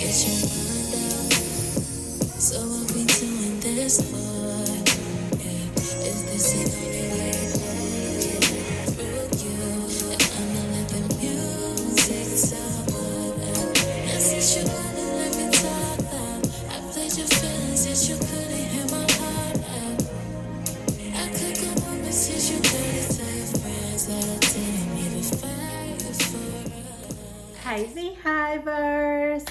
So I'll be doing this for, yeah. Is this the only way through you? And I'ma let the music talk. And since you wanna let me talk loud, I played your feelings that you couldn't hear my heart out. I could go on, but since you gotta tell your friends that I didn't even fight for us. Hi VeeHivers,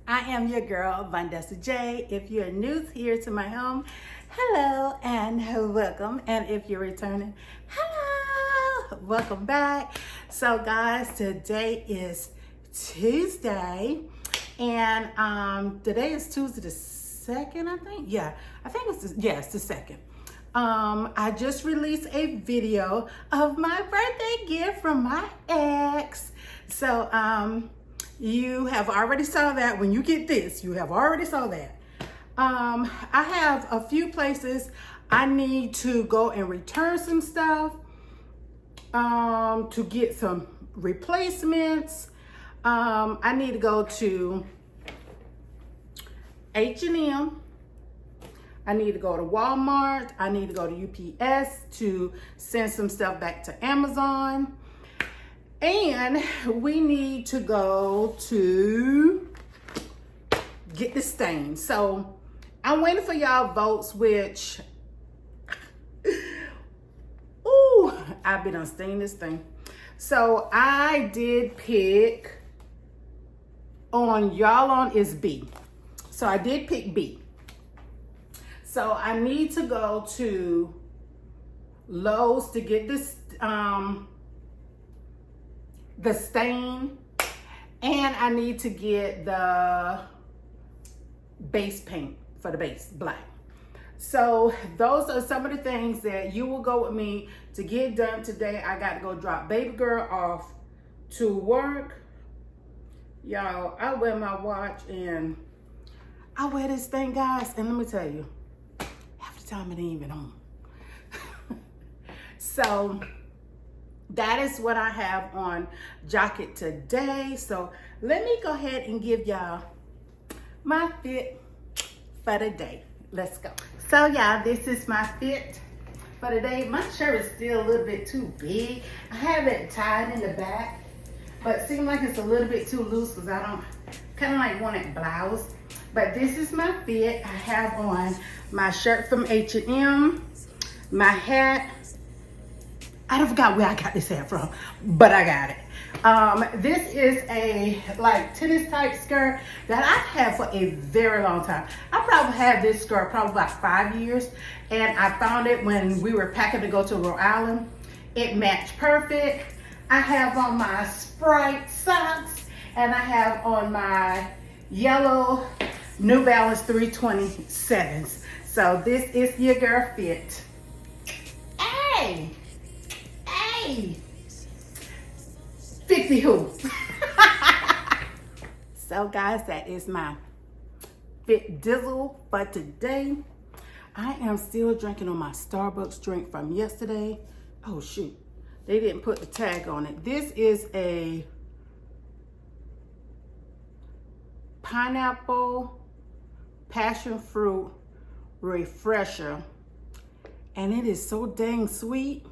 I am your girl Vanessa J. If you're new here to my home, hello and welcome. And if you're returning, hello, welcome back. So guys, today is Tuesday, and today is Tuesday the 2nd, I think. Yeah, I think it's the 2nd. I just released a video of my birthday gift from my ex. So you have already saw that. When you get this, you have already saw that. I have a few places I need to go and return some stuff, to get some replacements. I need to go to H&M. I need to go to Walmart. I need to go to UPS to send some stuff back to Amazon. And we need to go to get the stain. So I'm waiting for y'all votes, which, ooh, I've been on stain this thing. So I did pick on y'all on is B. So I did pick B. So I need to go to Lowe's to get this, the stain, and I need to get the base paint for the base, black. So those are some of the things that you will go with me to get done today. I got to go drop baby girl off to work. Y'all, I wear my watch and I wear this thing, guys, and let me tell you, half the time it ain't even on. So that is what I have on jacket today. So let me go ahead and give y'all my fit for the day. Let's go. So y'all, this is my fit for the day. My shirt is still a little bit too big. I have it tied in the back, but it seems like it's a little bit too loose because I don't kind of like want it bloused. But this is my fit. I have on my shirt from H&M, my hat. I don't forgot where I got this hat from, but I got it. This is a like tennis type skirt that I've had for a very long time. I probably had this skirt probably about 5 years, and I found it when we were packing to go to Rhode Island. It matched perfect. I have on my Sprite socks, and I have on my yellow New Balance 327s. So this is your girl fit. Hey! Hey! 50 who? So guys, that is my fit dizzle for today. I am still drinking on my Starbucks drink from yesterday. Oh shoot, they didn't put the tag on it. This is a pineapple passion fruit refresher, and it is so dang sweet.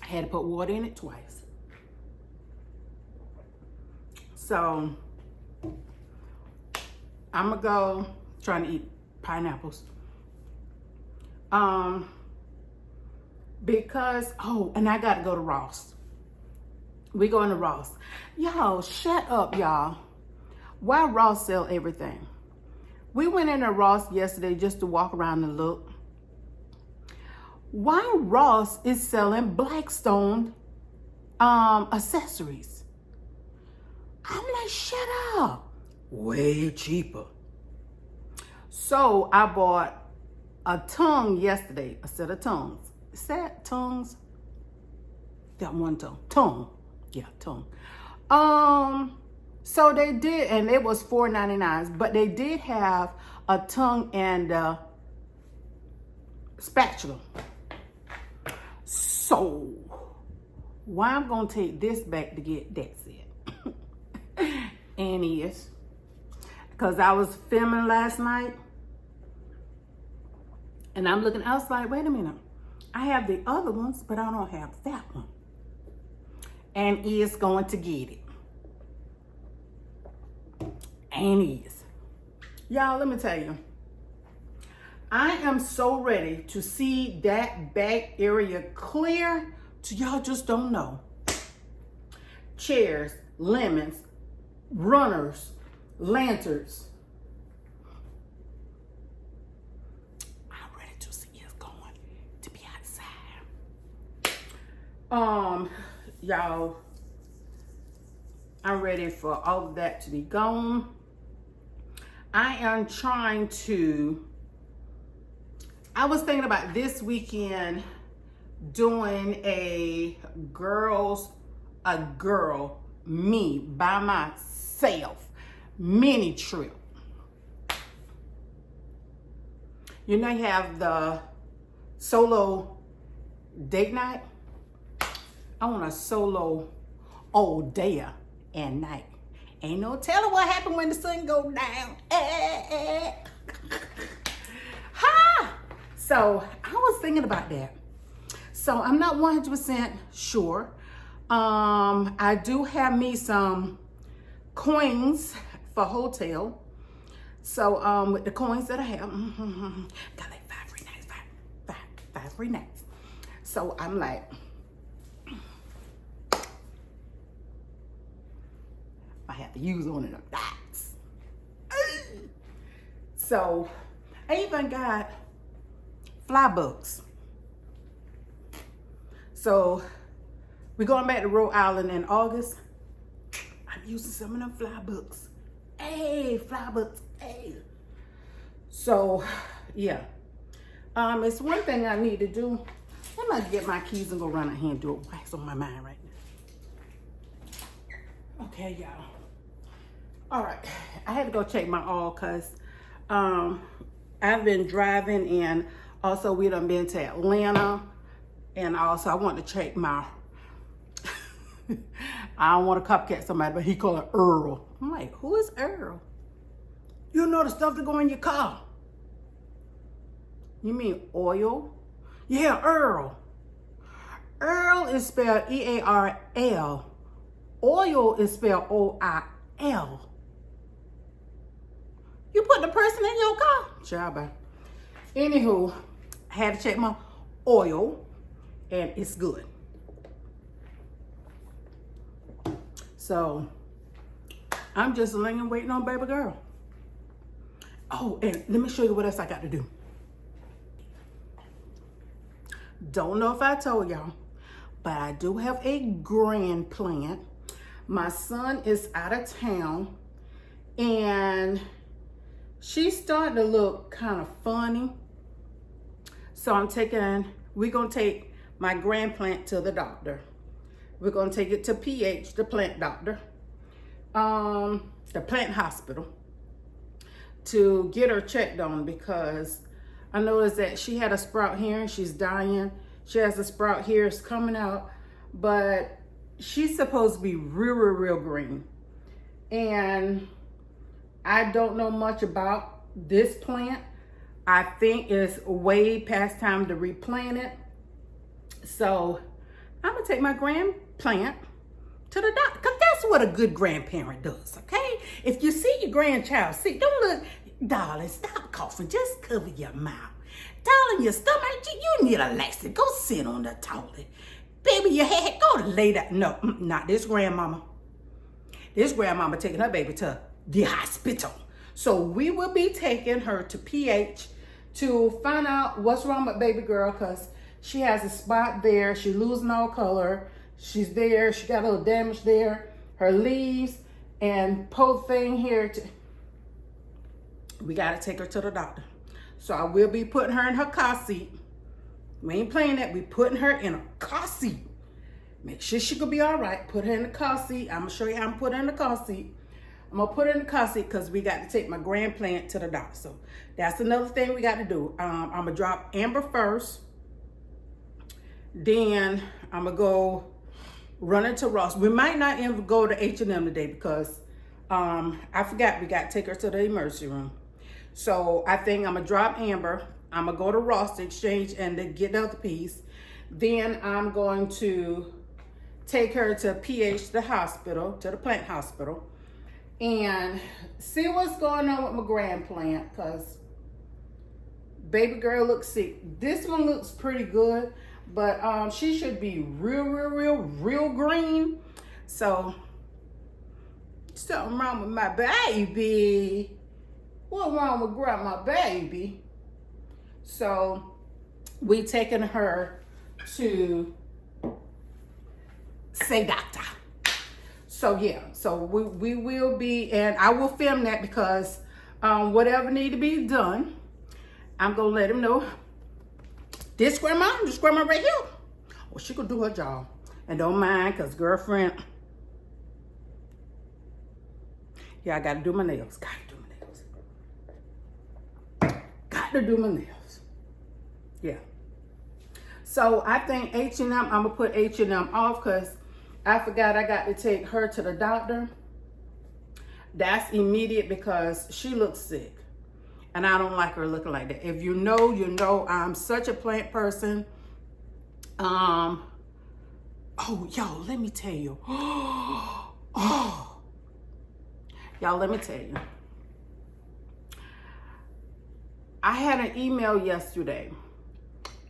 I had to put water in it twice. So I'm gonna go trying to eat pineapples. Because, oh, and I gotta go to Ross. We going to Ross. Y'all, shut up, y'all. Why Ross sell everything? We went into Ross yesterday just to walk around and look. Why Ross is selling Blackstone accessories? I'm like, shut up. Way cheaper. So I bought a tongue yesterday, a set of tongues. Is that tongues? Got one tongue. Tongue. Yeah, tongue. So they did, and it was $4.99, but they did have a tongue and a spatula. So why I'm gonna take this back to get that set. And is because I was filming last night. And I'm looking, I was like, wait a minute. I have the other ones, but I don't have that one. And is going to get it. And is. Y'all, let me tell you. I am so ready to see that back area clear till y'all just don't know. Chairs, lemons, runners, lanterns. I'm ready to see us going to be outside. Y'all, I'm ready for all of that to be gone. I am trying to, I was thinking about this weekend doing a girl, me by myself mini trip. You know, you have the solo date night. I want a solo all day and night. Ain't no telling what happened when the sun go down. Ha! So I was thinking about that. So I'm not 100% sure. I do have me some coins for hotel. So with the coins that I have, got like 5 free nights, five free nights. So I'm like, I have to use one of them dots. So I even got fly books. So we're going back to Rhode Island in August. I'm using some of them fly books. Hey, fly books, hey. So yeah, it's one thing I need to do. I'm gonna get my keys and go run out here and do it. What's on my mind right now? Okay, y'all. All right, I had to go check my oil because I've been driving, and also we done been to Atlanta, and also I want to check my, I don't want to copycat somebody, but he called it Earl. I'm like, who is Earl? You know the stuff that go in your car. You mean oil? Yeah, Earl. Earl is spelled E-A-R-L. Oil is spelled O-I-L. You put the person in your car? Child. Anywho, I had to check my oil, and it's good. So I'm just laying waiting on baby girl. Oh, and let me show you what else I got to do. Don't know if I told y'all, but I do have a grand plan. My son is out of town, and she's starting to look kind of funny. So we're gonna take my grand plant to the doctor. We're gonna take it to PH, the plant doctor, the plant hospital, to get her checked on, because I noticed that she had a sprout here and she's dying. She has a sprout here, it's coming out, but she's supposed to be real green. And I don't know much about this plant. I think it's way past time to replant it. So I'm gonna take my grand plant to the doctor, because that's what a good grandparent does, okay? If you see your grandchild sick, don't look, darling, stop coughing, just cover your mouth. Darling, your stomach, you need a laxative, go sit on the toilet. Baby, your head, go lay down. No, not this grandmama. This grandmama taking her baby to the hospital. So we will be taking her to PH to find out what's wrong with baby girl, because she has a spot there. She's losing all color. She's there. She got a little damage there. Her leaves and pole thing here. We got to take her to the doctor. So I will be putting her in her car seat. We ain't playing that. We putting her in a car seat. Make sure she could be all right. Put her in the car seat. I'm going to show you how I'm put her in the car seat. I'm going to put her in the car seat because we got to take my grand plant to the doctor. So that's another thing we got to do. I'm going to drop Amber first. Then I'm going to go run into Ross. We might not even go to H&M today because I forgot we got to take her to the emergency room. So I think I'm gonna drop Amber. I'm gonna go to Ross to exchange and to get the other piece. Then I'm going to take her to PH, the hospital, to the plant hospital, and see what's going on with my grand plant, because baby girl looks sick. This one looks pretty good, but she should be real green. So something wrong with my baby. What's wrong with grandma baby? So we taking her to say doctor. So yeah, so we will be, and I will film that because whatever need to be done, I'm gonna let him know. This grandma right here, well, she could do her job. And don't mind, cause girlfriend, yeah, I gotta do my nails. Got to do my nails. Yeah. So I think H&M, I'm gonna put H&M off because I forgot I got to take her to the doctor. That's immediate because she looks sick. And I don't like her looking like that. If you know, you know, I'm such a plant person. Oh, y'all, let me tell you. Oh, y'all, let me tell you. I had an email yesterday.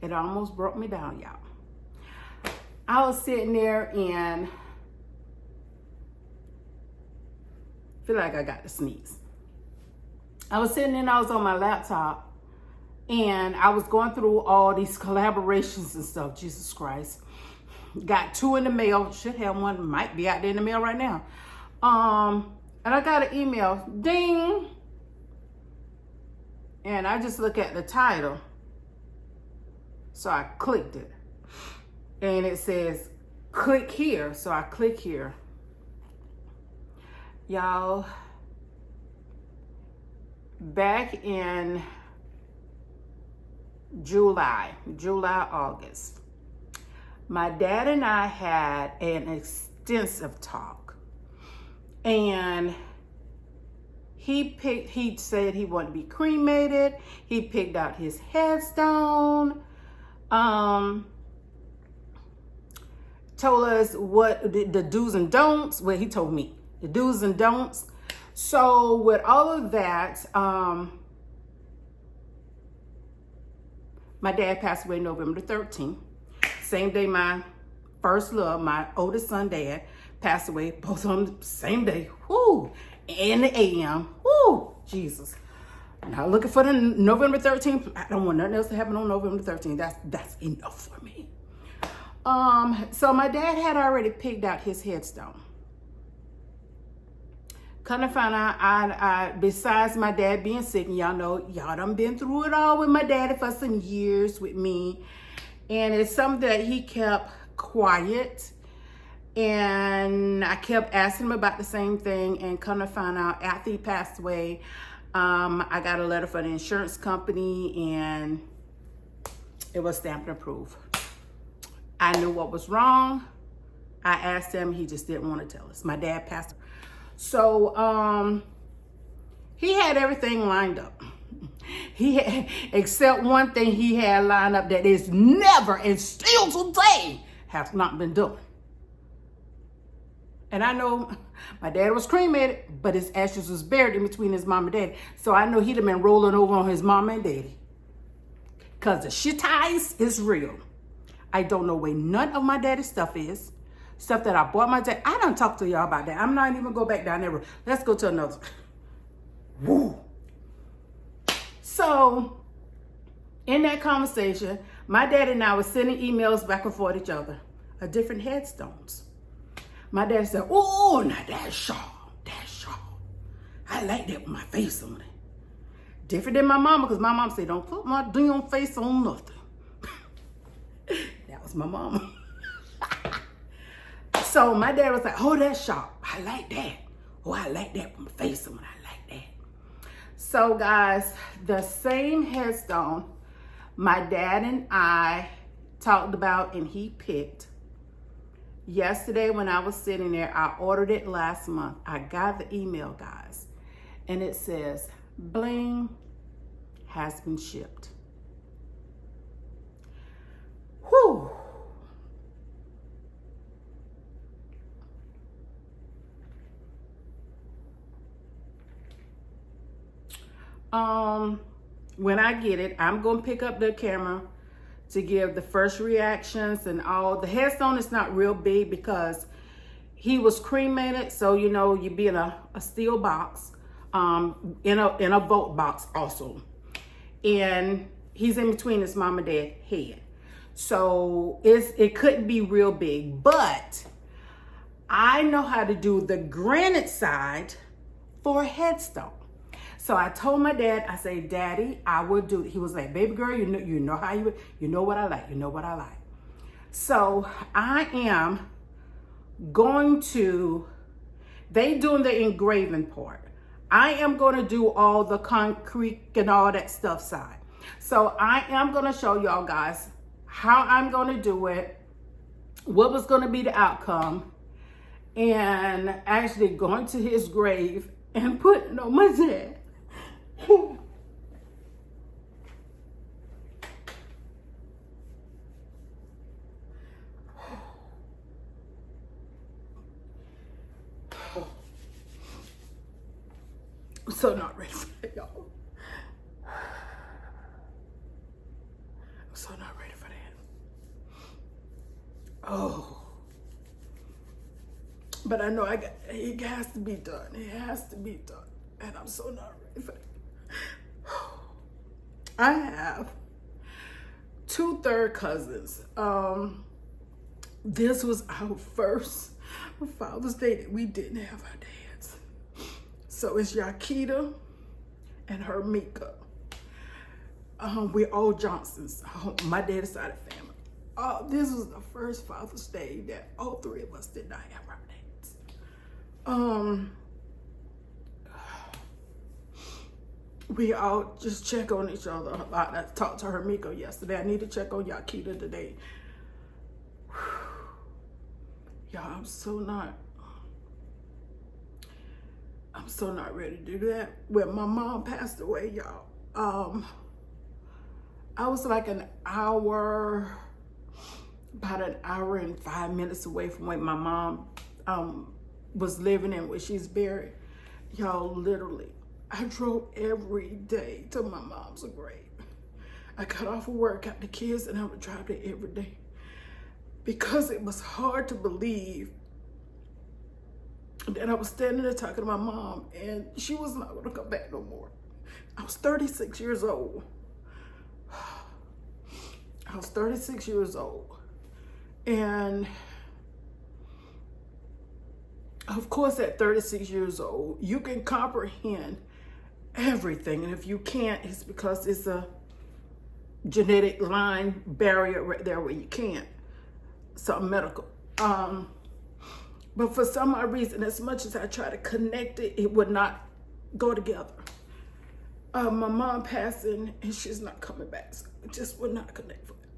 It almost broke me down, y'all. I was sitting there and feel like I got to sneeze. I was sitting there and I was on my laptop and I was going through all these collaborations and stuff. Jesus Christ. Got 2 in the mail. Should have one. Might be out there in the mail right now. And I got an email. Ding. And I just look at the title. So I clicked it. And it says, click here. So I click here. Y'all, back in July, August, my dad and I had an extensive talk. And he said he wanted to be cremated. He picked out his headstone. Told us what the do's and don'ts. Well, he told me the do's and don'ts. So with all of that, my dad passed away November 13th. Same day my first love, my oldest son, dad, passed away. Both on the same day. Whoo! In the AM. Whoo! Jesus. Now looking for the November 13th. I don't want nothing else to happen on November 13th. That's enough for me. So my dad had already picked out his headstone. Come to find out, I besides my dad being sick, and y'all know, y'all done been through it all with my daddy for some years with me. And it's something that he kept quiet. And I kept asking him about the same thing. And come to find out, after he passed away, I got a letter from the insurance company and it was stamped and approved. I knew what was wrong. I asked him, he just didn't want to tell us. My dad passed away. So he had everything lined up. He had, except one thing he had lined up that is never and still today has not been done. And I know my dad was cremated, but his ashes was buried in between his mom and daddy. So I know he'd have been rolling over on his mom and daddy. Because the shit ties is real. I don't know where none of my daddy's stuff is. Stuff that I bought my dad. I don't talk to y'all about that. I'm not even go back down there. Let's go to another. Woo. So, in that conversation, my dad and I were sending emails back and forth each other of different headstones. My dad said, oh, now that's sharp. That's sharp. I like that with my face on it. Different than my mama, because my mom said, don't put my damn face on nothing. That was my mama. So my dad was like, oh, that's sharp. I like that. Oh, I like that with my face on it. I like that. So guys, the same headstone my dad and I talked about and he picked Yesterday when I was sitting there, I ordered it last month. I got the email, guys, and it says, bling, has been shipped. Whew. When I get it, I'm going to pick up the camera to give the first reactions and all. The headstone is not real big because he was cremated, so you know, you'd be in a steel box, in a vote box also. And he's in between his mom and dad head. So it couldn't be real big, but I know how to do the granite side for a headstone. So I told my dad, I say, Daddy, I will do it. He was like, baby girl, you know how you know what I like. You know what I like. So I am going to, they doing the engraving part. I am going to do all the concrete and all that stuff side. So I am going to show y'all guys how I'm going to do it, what was going to be the outcome, and actually going to his grave and putting on my dad. I'm so not ready for that, y'all. I'm so not ready for that. Oh. But I know it has to be done. It has to be done. And I'm so not ready for that. I have 2 third cousins. This was our first Father's Day that we didn't have our dads. So it's Yakita and her Mika. We're all Johnsons. My dad's side of the family. This was the first Father's Day that all 3 of us did not have our dads. We all just check on each other a lot. I talked to her Miko yesterday. I need to check on Yakita today. Y'all, I'm so not ready to do that. When my mom passed away, y'all, I was like about an hour and 5 minutes away from where my mom was living and where she's buried. Y'all, literally, I drove every day to my mom's grave. I got off of work, got the kids, and I would drive there every day because it was hard to believe that I was standing there talking to my mom and she was not going to come back no more. I was 36 years old. I was 36 years old. And of course, at 36 years old, you can comprehend everything. And if you can't, it's because it's a genetic line barrier right there where you can't. Something medical. But for some odd reason, as much as I try to connect it, it would not go together. My mom passing and she's not coming back. So it just would not connect for me.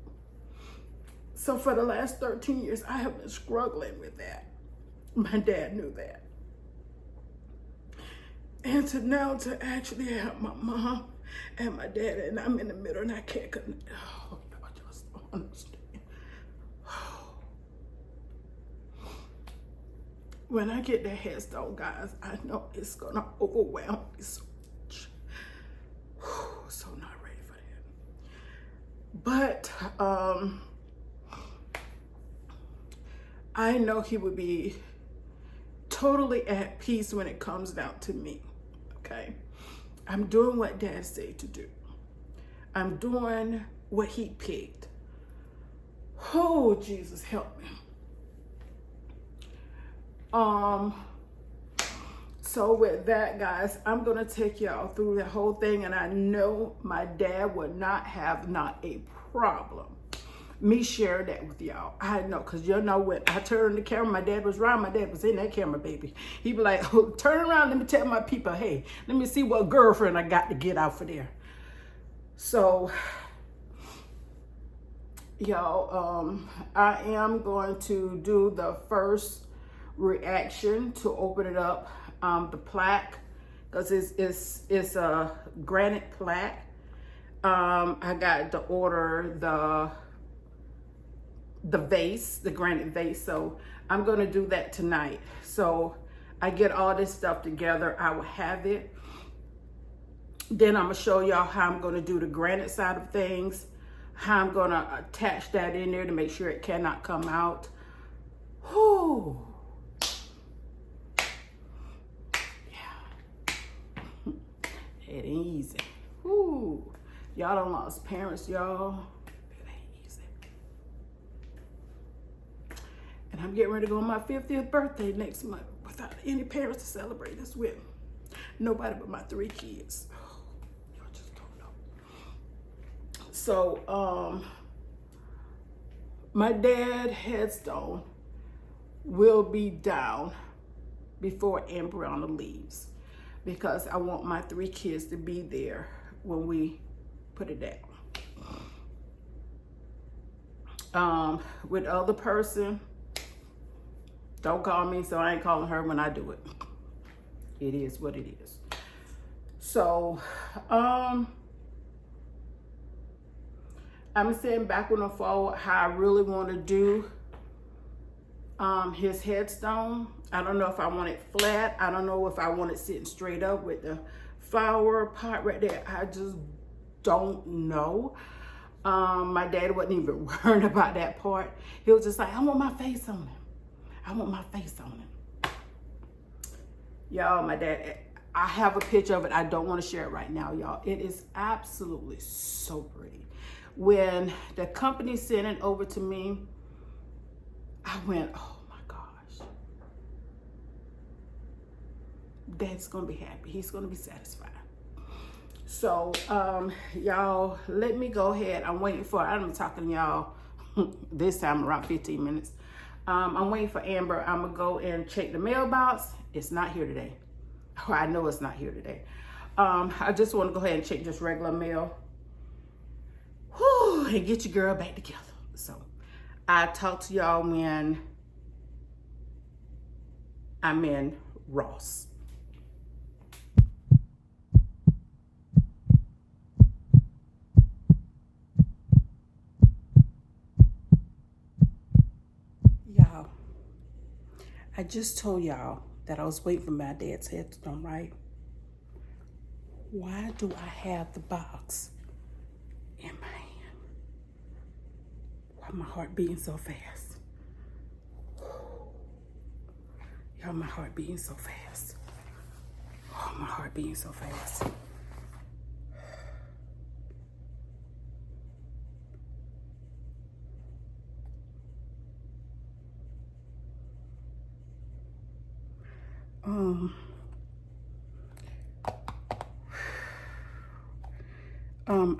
So for the last 13 years, I have been struggling with that. My dad knew that. And to actually have my mom and my dad, and I'm in the middle and I can't connect. Oh, I just don't understand. When I get that headstone, guys, I know it's gonna overwhelm me so much. So not ready for that. But I know he would be totally at peace when it comes down to me. Okay, I'm doing what Dad said to do. I'm doing what he picked. Oh, Jesus, help me. So with that, guys, I'm gonna take y'all through the whole thing, and I know my dad would not have a problem me share that with y'all. I know, because you know when I turned the camera, my dad was around. My dad was in that camera, baby. He'd be like, oh, turn around, let me tell my people, hey, let me see what girlfriend I got to get out for there. So Y'all, I am going to do the first reaction to open it up, the plaque, because it's a granite plaque. I got to order the vase, the granite vase, so I'm going to do that tonight. So I get all this stuff together, I will have it. Then I'm gonna show y'all how I'm gonna do the granite side of things, how I'm gonna attach that in there to make sure it cannot come out. Whew. Yeah. It ain't easy. Whew. Y'all done lost parents, y'all. It ain't easy. And I'm getting ready to go on my 50th birthday next month without any parents to celebrate this with. Nobody but my 3 kids. Y'all just don't know. So, my dad's headstone will be down before Ambriana leaves because I want my 3 kids to be there when we put it down. With the other person, don't call me, so I ain't calling her when I do it. It is what it is. So, I'm sitting backward and forward how I really want to do his headstone. I don't know if I want it flat. I don't know if I want it sitting straight up with the flower pot right there. I just don't know. My dad wasn't even worried about that part. He was just like, I want my face on it. I want my face on it. Y'all, my dad, I have a picture of it. I don't want to share it right now, y'all. It is absolutely so pretty. When the company sent it over to me, I went, oh my gosh. Dad's going to be happy. He's going to be satisfied. So, y'all, let me go ahead. I'm waiting for, I'm talking to y'all this time around 15 minutes. I'm waiting for Amber. I'm going to go and check the mailbox. It's not here today. Oh, I know it's not here today. I just want to go ahead and check just regular mail. Whew, and get your girl back together. So I'll talk to y'all when I'm in Ross. Y'all, I just told y'all that I was waiting for my dad's headstone, right? Why do I have the box in my hand? Why my heart beating so fast? Y'all, my heart beating so fast. Oh, my heart beating so fast.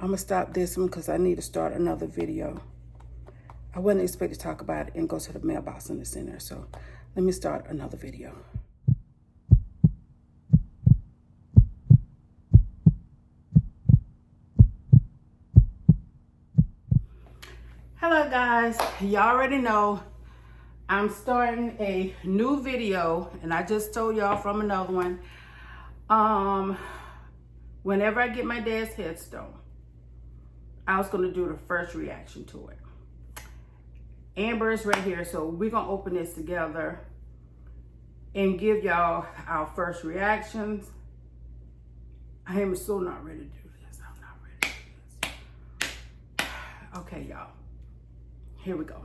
I'm gonna stop this one because I need to start another video. I wasn't expected to talk about it and go to the mailbox in the center, so let me start another video. Hello guys, y'all already know I'm starting a new video, and I just told y'all from another one. Whenever I get my dad's headstone, I was gonna do the first reaction to it. Amber is right here, so we're gonna open this together and give y'all our first reactions. I am so not ready to do this. I'm not ready to do this. Okay, y'all, here we go.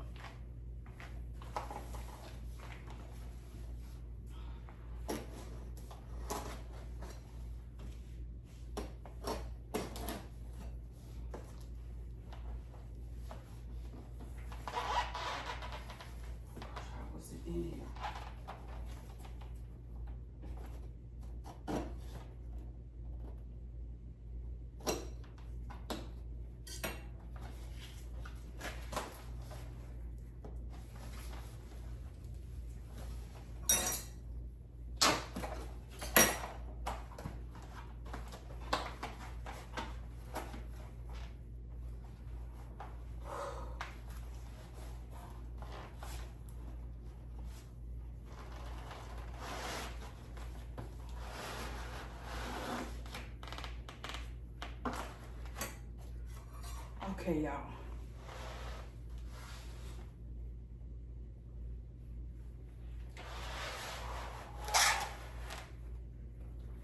Okay, y'all.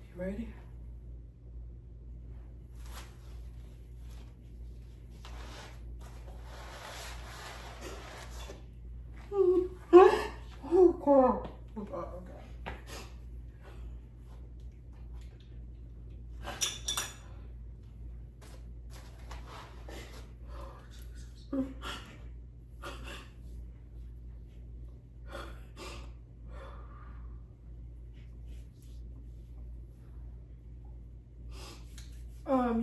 You ready? Oh, God. Oh, God. Oh, God.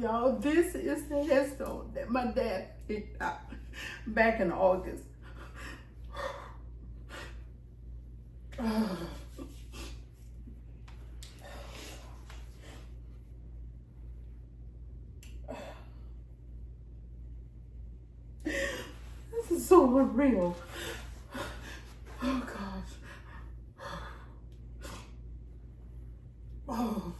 Y'all, this is the headstone that my dad picked out back in August. This is so unreal. Oh, gosh. Oh.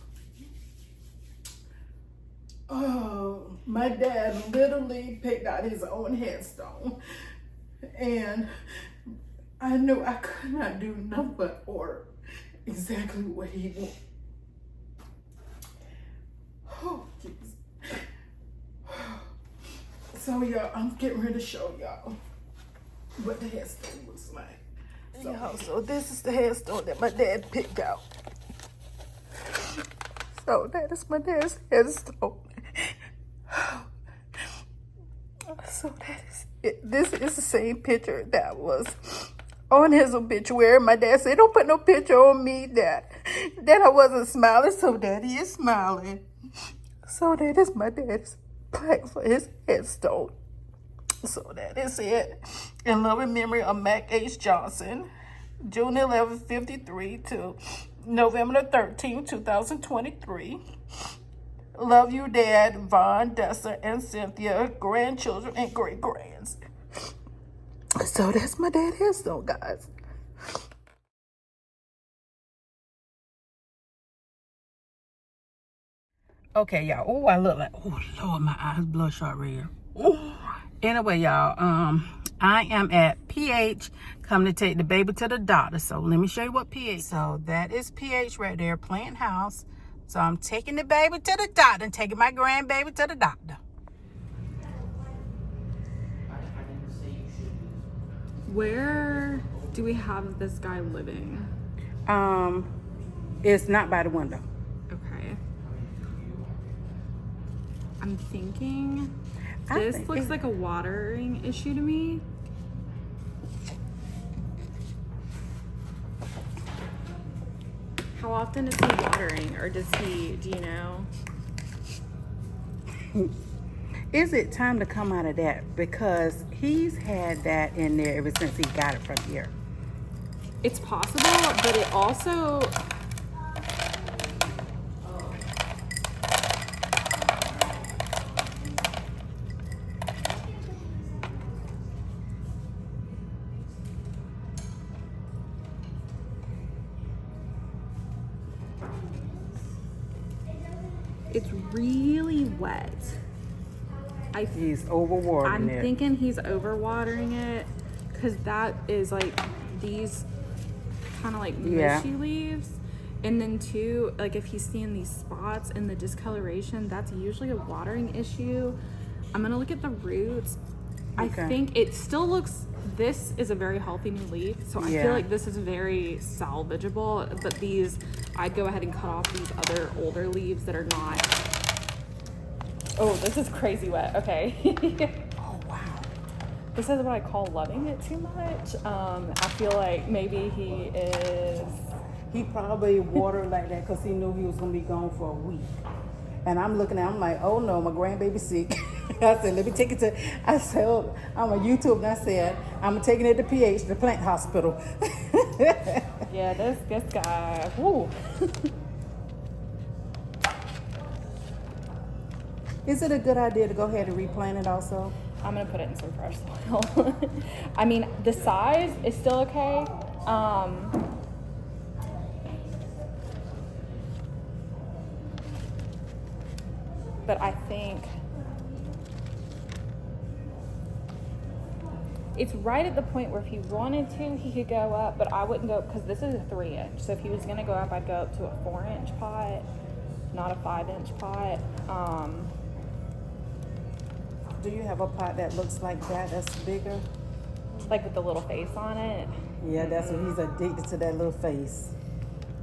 Oh, my dad literally picked out his own headstone, and I knew I could not do nothing but order exactly what he wanted. Oh, jeez. So, y'all, I'm getting ready to show y'all what the headstone looks like. So this is the headstone that my dad picked out. So that is my dad's headstone. So that is it. This is the same picture that was on his obituary. My dad said, "Don't put no picture on me that I wasn't smiling." So Daddy is smiling. So that is my dad's plaque for his headstone. So that is it. In loving memory of Mac H. Johnson, June 11th, 53 to November 13th, 2023. Love you, Dad, Vaughn, Dessa, and Cynthia, grandchildren and great-grands. So that's my dad's headstone, guys. Okay, y'all. Oh, I look like, oh, Lord, my eyes bloodshot red. Ooh. Anyway, y'all, I am at PH, coming to take the baby to the doctor. So let me show you what PH. So that is PH right there, Plant House. So I'm taking the baby to the doctor and taking my grandbaby to the doctor. Where do we have this guy living? It's not by the window. Okay. I'm thinking this looks like a watering issue to me. How often is he watering, or does he, do you know? Is it time to come out of that? Because he's had that in there ever since he got it from here. It's possible, but it also... It's really wet. He's overwatering I'm it. thinking he's overwatering it, because that is like these kind of like mushy leaves. And then too, like if he's seeing these spots and the discoloration, that's usually a watering issue. I'm gonna look at the roots. I think it still looks, this is a very healthy new leaf, so I feel like this is very salvageable, but these, I'd go ahead and cut off these other older leaves that are not. Oh, this is crazy wet. Okay. Oh, wow. This is what I call loving it too much. I feel like maybe he probably watered like that because he knew he was going to be gone for a week. And I'm looking at him like, oh no, my grandbaby's sick. I said, let me take it to, I said, oh, I'm on YouTube, and I said, I'm taking it to PH, the plant hospital. Yeah, this guy, whoo. Is it a good idea to go ahead and replant it also? I'm gonna put it in some fresh soil. I mean, the size is still okay. But I think It's right at the point where if he wanted to, he could go up, but I wouldn't go up because this is a 3-inch. So if he was going to go up, I'd go up to a 4-inch pot, not a 5-inch pot. Do you have a pot that looks like that, that's bigger? Like with the little face on it. Yeah, that's what he's addicted to, that little face.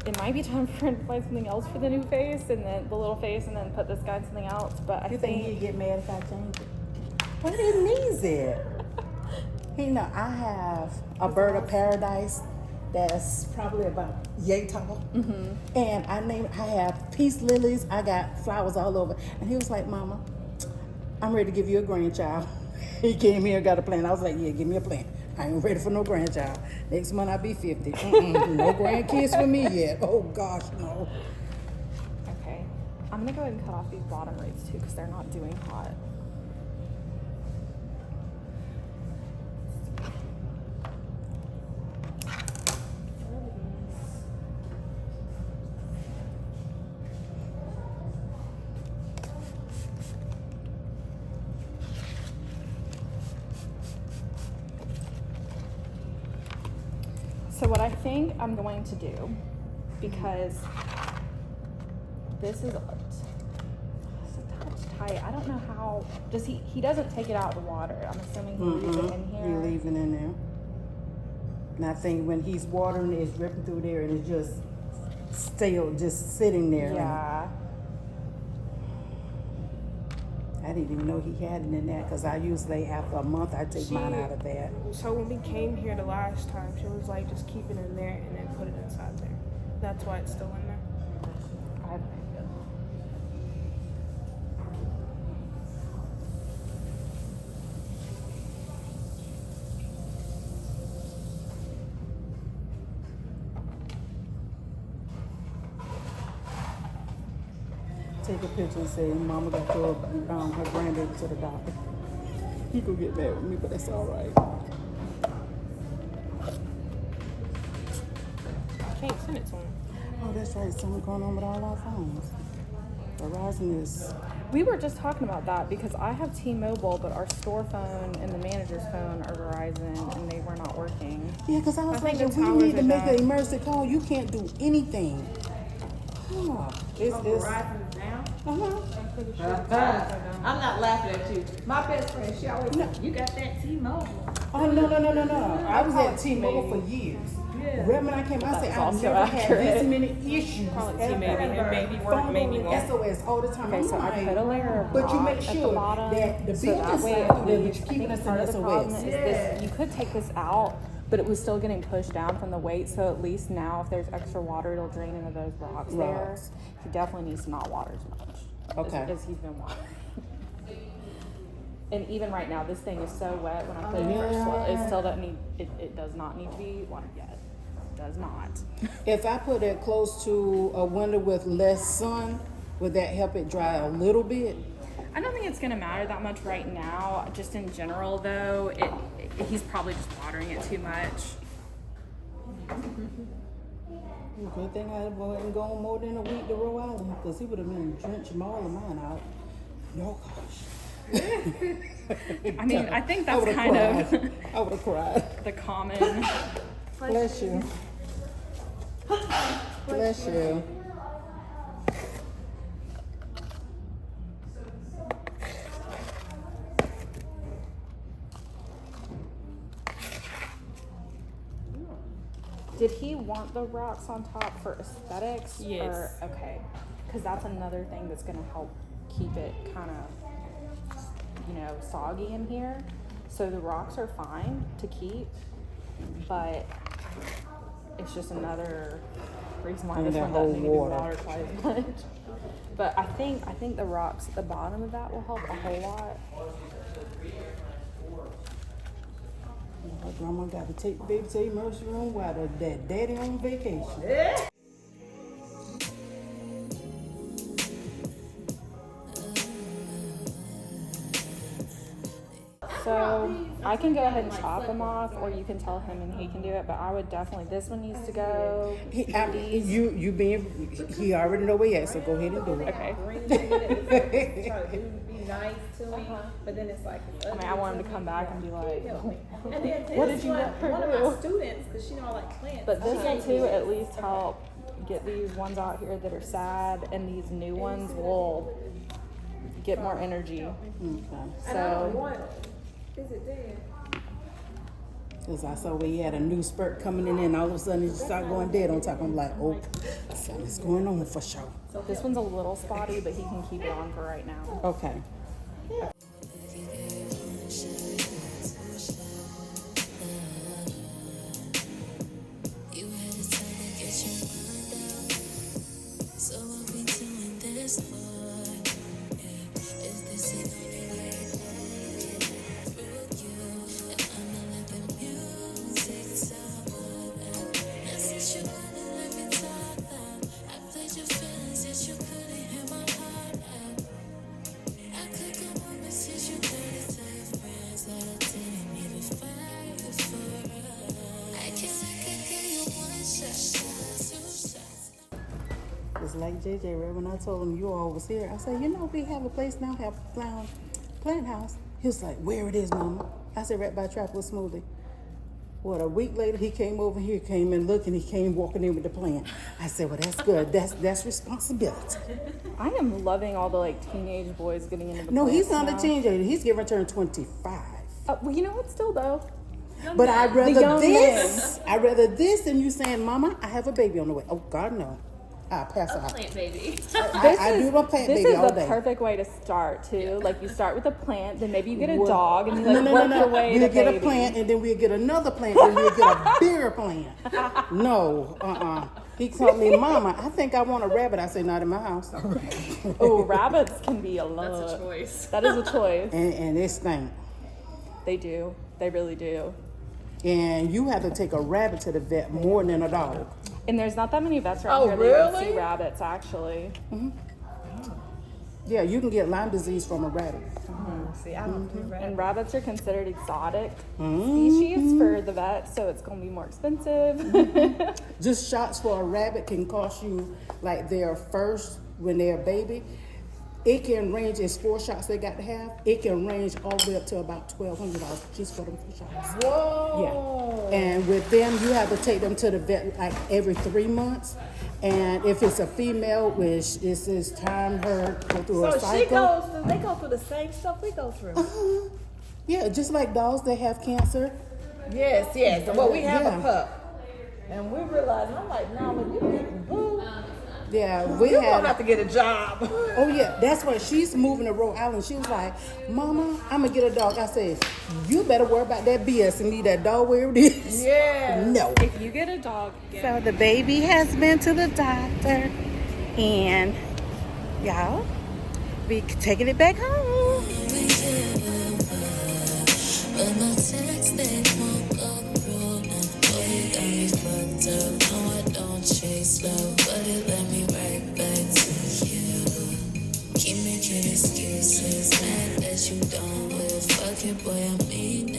It might be time for him to find something else for the new face and then the little face and then put this guy in something else. But I You think he'd get mad if I change it? What he needs it? I have a bird of paradise that's probably about yay tall. Mm-hmm. And I have peace lilies. I got flowers all over. And he was like, Mama, I'm ready to give you a grandchild. He came here and got a plant. I was like, yeah, give me a plant. I ain't ready for no grandchild. Next month I'll be 50. No grandkids for me yet. Oh gosh, no. Okay. I'm going to go ahead and cut off these bottom roots too because they're not doing hot. So what I think I'm going to do, because this is a touch tight. I don't know how, he doesn't take it out of the water. I'm assuming he leaves it in here. He's leaving in there. And I think when he's watering, it's ripping through there and it's just still just sitting there. Yeah. I didn't even know he had it in there because I usually after a month I take mine out of that. So when we came here the last time, she was like, just keep it in there and then put it inside there. That's why it's still in there. Take a picture and say, Mama got to her grandbaby to the doctor. He gonna get mad with me, but that's all right. I can't send it to him. Oh, that's right. Something going on with all our phones. Verizon is... We were just talking about that because I have T-Mobile, but our store phone and the manager's phone are Verizon, and they were not working. Yeah, because I was like, think if the we towers need to are make an down. emergency call, you can't do anything. Oh, it's... Verizon's down. Uh-huh. I'm not laughing at you. My best friend, she always said, you got that T-Mobile. Oh, no. I was at T-Mobile for years. Yeah. Right when I came, I said, I've also never had accurate. this many issues. Call it ever. T-Maybe. It maybe work, Phone maybe going won't. SOS all the time. Okay, so I put a layer of But you rock make at the sure bottom, that the so beacon that way sign it through there, leaves. which I keeping think us part in of the problem SOS. is this: you could take this out, but it was still getting pushed down from the weight. So at least now, if there's extra water, it'll drain into those rocks there. Rocks. He definitely needs to not water as much. Okay. As he's been watering. And even right now, this thing is so wet. When I put it first, it still doesn't need. It does not need to be watered yet. Does not. If I put it close to a window with less sun, would that help it dry a little bit? I don't think it's going to matter that much right now. Just in general, though, he's probably just watering it too much. Good thing I wasn't going more than a week to Rhode Island because he would have been drenching all of mine out. No gosh. I mean, I think I that's would've kind cried. of I would have cried. the common. Bless you. Bless you. Did he want the rocks on top for aesthetics? Yes. Or, okay. Because that's another thing that's going to help keep it kind of, soggy in here. So the rocks are fine to keep, but it's just another reason why this that one whole doesn't need to be water. watered quite as much. But I think the rocks at the bottom of that will help a whole lot. My grandma got to take the baby to the emergency room while that daddy on vacation. So I can go ahead and chop them off, or you can tell him and he can do it. But I would definitely, this one needs to go. He already know where he at, so go ahead and do it. Okay. try to be nice to me, but then it's like, I mean, I want him to come back and be like, help me. And then What this did you one, let her one do? of my students, because she know I like plants. but this she will gave me too at this. least help get these ones out here that are sad, and these new ones will get more energy. Okay. And I So don't want, is it dead? Because I saw we had a new spurt coming in and all of a sudden it started going dead on top. I'm like, oh, something's going on for sure. this one's a little spotty, but he can keep it on for right now. Okay. You had the time to get your mind out. So I'll be doing this for. Yeah, is this the only way through you? And I'ma let the music talk. And since you wanna let me talk now, I played your feelings, yet you couldn't hear my heart out. I could go on and since you dirty to your friends that I didn't even fight for. I could give you one shot, two shots. It's like JJ, right? When I told him you all was here, I said, you know, we have a place now, have plant house. He was like, where it is, Mama? I said, right by Tropical Smoothie. What, a week later, he came over here, came and looked, and he came walking in with the plant. I said, well, that's good. That's responsibility. I am loving all the like teenage boys getting into the No, he's plants not now. a teenager. He's getting returned 25. Well, you know what? Still though, But I'd rather young this. I'd rather this than you saying, Mama, I have a baby on the way. Oh, God, no. I'll pass out. Plant baby. I do my plant this baby is all the day. perfect way to start too. Like you start with a plant, then maybe you get a Well, dog, and you like work your way We'll to get baby. a plant, and then we'll get another plant, and we'll get a bigger plant. No, He told me, Mama, I think I want a rabbit. I said, not in my house. Oh, rabbits can be a lot. That's a choice. That is a choice. And it stink. They do. They really do. And you have to take a rabbit to the vet more than a dog. And there's not that many vets around here that you can see rabbits, actually. Yeah, you can get Lyme disease from a rabbit. See, I don't do rabbit. And rabbits are considered exotic species for the vets, so it's going to be more expensive. Just shots for a rabbit can cost you, like their first, when they're a baby, it can range, it's 4 shots they got to have, it can range all the way up to about $1,200 just for them 4 shots. Whoa. Yeah. And with them, you have to take them to the vet like every 3 months. And if it's a female, which it's time her go through a So cycle. she goes through, they go through the same stuff we go through. Yeah, just like dogs, they have cancer. Yes. Well, we have Yeah. a pup. And we realized, I'm like, no, but you getting boo. Yeah, we You're had. going to have to get a job. Oh yeah, that's why she's moving to Rhode Island. She was like, Mama, I'm gonna get a dog. I said, you better worry about that BS and leave that dog where it is. Yeah. No. If you get a dog, So the baby has been to the doctor, and y'all, we taking it back home. But my text, they won't go through now. Boy, you got me fucked up. No, I don't chase love, but it led me right back to you. Keep making excuses, mad that you don't will. Fuck it, boy, I mean